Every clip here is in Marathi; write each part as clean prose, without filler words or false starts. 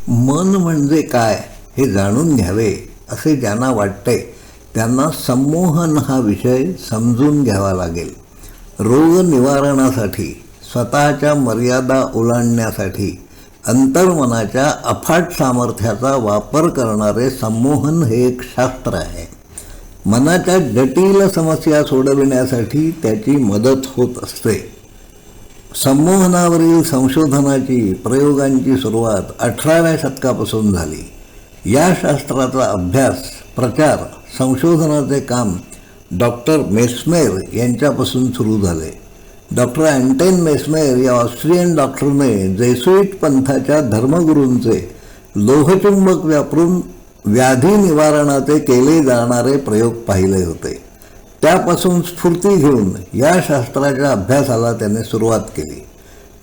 मन म्हणजे काय हे जाणून घ्यावे असे ज्यांना वाटते त्यांना संमोहन हा विषय समजून घ्यावा लागेल. रोग निवारणासाठी, स्वतःच्या मर्यादा ओलांडण्यासाठी अंतर्मनाच्या अफाट सामर्थ्याचा वापर करणारे संमोहन हे एक शास्त्र आहे. मनाच्या जटिल समस्या सोडविण्यासाठी त्याची मदत होत असते. संमोहनावरील संशोधनाची प्रयोगांची सुरुवात 18व्या शतकापासून झाली. या शास्त्राचा अभ्यास, प्रचार, संशोधनाचे काम डॉक्टर मेस्मेर यांच्यापासून सुरू झाले. डॉक्टर अँटन मेस्मेर या ऑस्ट्रियन डॉक्टरने जेसुईट पंथाच्या धर्मगुरूंचे लोहचुंबक वापरून व्याधी निवारणाचे केले जाणारे प्रयोग पाहिले होते. त्यापासून स्फूर्ती घेऊन या शास्त्राच्या अभ्यासाला त्याने सुरुवात केली.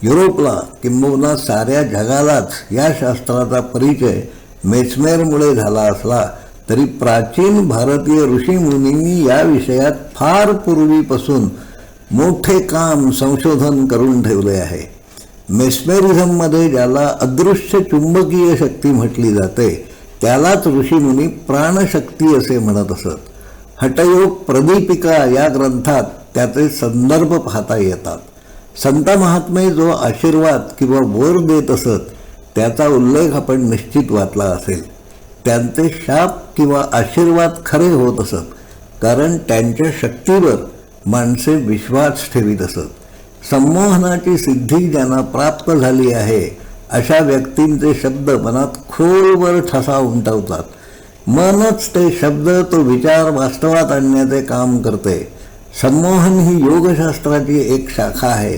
युरोपला किंबहुना साऱ्या जगालाच या शास्त्राचा परिचय मेस्मेरमुळे झाला असला तरी प्राचीन भारतीय ऋषीमुनींनी या विषयात फार पूर्वीपासून मोठे काम, संशोधन करून ठेवले आहे. मेस्मेरिझममध्ये ज्याला अदृश्य चुंबकीय शक्ती म्हटली जाते त्यालाच ऋषीमुनी प्राणशक्ती असे म्हणत असत. हठयोग प्रदीपिका या ग्रंथात त्याचे संदर्भ पाहता येतात. संत महात्मे जो आशीर्वाद किंवा वर देत असत त्याचा उल्लेख आपण निश्चित वाचला असेल. त्यांचे शाप किंवा आशीर्वाद खरे होत असत, कारण त्यांच्या शक्तीवर माणसे विश्वास ठेवीत असत. संमोहनाची सिद्धी ज्यांना प्राप्त झाली आहे अशा व्यक्तींचे शब्द मनात खोलवर ठसा उमटवतात. मनच ते शब्द, तो विचार वास्तवात आणण्याचे काम करते. संमोहन ही योगशास्त्राची एक शाखा आहे.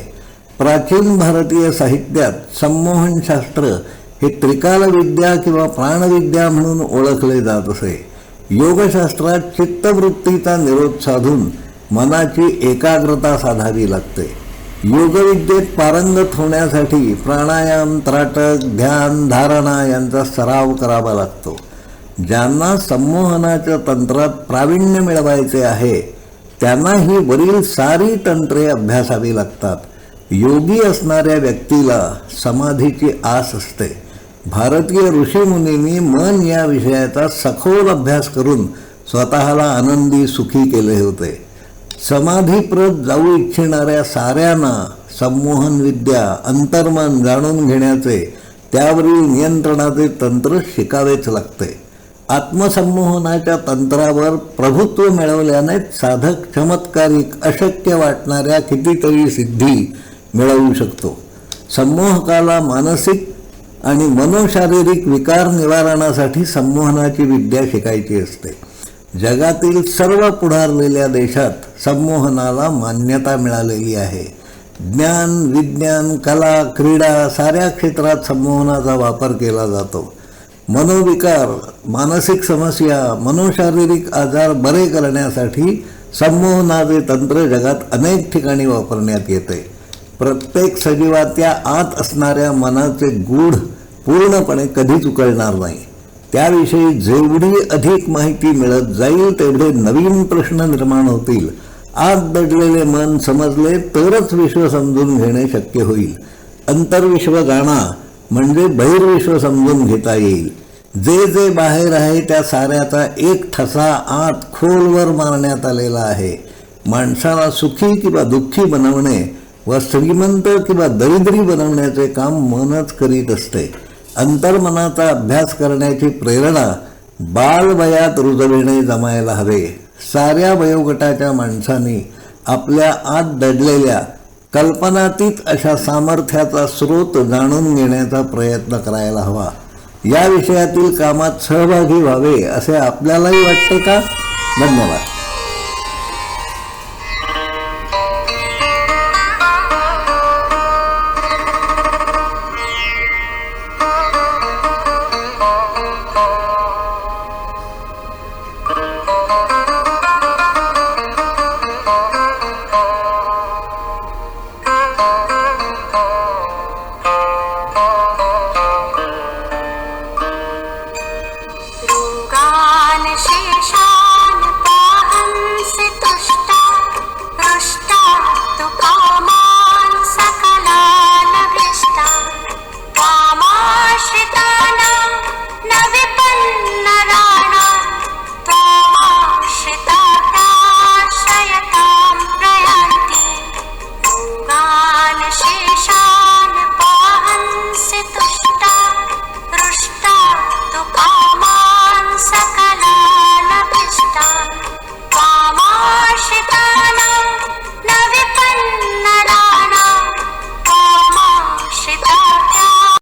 प्राचीन भारतीय साहित्यात संमोहनशास्त्र हे त्रिकालविद्या किंवा प्राणविद्या म्हणून ओळखले जात असे. योगशास्त्रात चित्तवृत्तीचा निरोध साधून मनाची एकाग्रता साधावी लागते. योगविद्येत पारंगत होण्यासाठी प्राणायाम, त्राटक, ध्यान, धारणा यांचा सराव करावा लागतो. ज्यांना संमोहनाच्या तंत्रात प्रावीण्य मिळवायचे आहे त्यांना ही वरील सारी तंत्रे अभ्यासावी लागतात. योगी असणाऱ्या व्यक्तीला समाधीची आस असते. भारतीय ऋषीमुनींनी मन या विषयाचा सखोल अभ्यास करून स्वतःला आनंदी, सुखी केले होते. समाधीप्रत जाऊ इच्छिणाऱ्या साऱ्यांना संमोहन विद्या, अंतर्मन जाणून घेण्याचे, त्यावरील नियंत्रणाचे तंत्र शिकावेच लागते. आत्मसंमोहनाच्या तंत्रावर प्रभुत्व मिळवल्याने साधक चमत्कारिक, अशक्य वाटणाऱ्या कितीतरी सिद्धी मिळवू शकतो. संमोहकाला मानसिक आणि मनोशारीरिक विकार निवारणासाठी संमोहनाची विद्या शिकायची असते. जगातील सर्व पुढारलेल्या देशात संमोहनाला मान्यता मिळालेली आहे. ज्ञान, विज्ञान, कला, क्रीडा साऱ्या क्षेत्रात संमोहनाचा वापर केला जातो. मनोविकार, मानसिक समस्या, मनोशारीरिक आजार बरे करण्यासाठी संमोहनाचे तंत्र जगात अनेक ठिकाणी वापरण्यात येते. प्रत्येक सजीवाच्या आत असणाऱ्या मनाचे गूढ पूर्णपणे कधीच उकळणार नाही. त्याविषयी जेवढी अधिक माहिती मिळत जाईल तेवढे नवीन प्रश्न निर्माण होतील. आत दडलेले मन समजले तरच विश्व समजून घेणे शक्य होईल. अंतर्विश्व जाणा म्हणजे बहिर्विश्व समजून घेता येईल. जे जे बाहेर आहे त्या साऱ्याचा एक ठसा आत खोलवर मारण्यात आलेला आहे. माणसाला सुखी किंवा दुःखी बनवणे व श्रीमंत किंवा दरिद्री बनवण्याचे काम मनच करीत असते. अंतर्मनाचा अभ्यास करण्याची प्रेरणा बालवयात रुजविणे जमायला हवे. साऱ्या वयोगटाच्या माणसांनी आपल्या आत दडलेल्या कल्पनातीत अशा सामर्थ्याचा स्रोत जाणून घेण्याचा प्रयत्न करायला हवा. या विषयातील कामात सहभागी व्हावे असे आपल्यालाही वाटते का? धन्यवाद.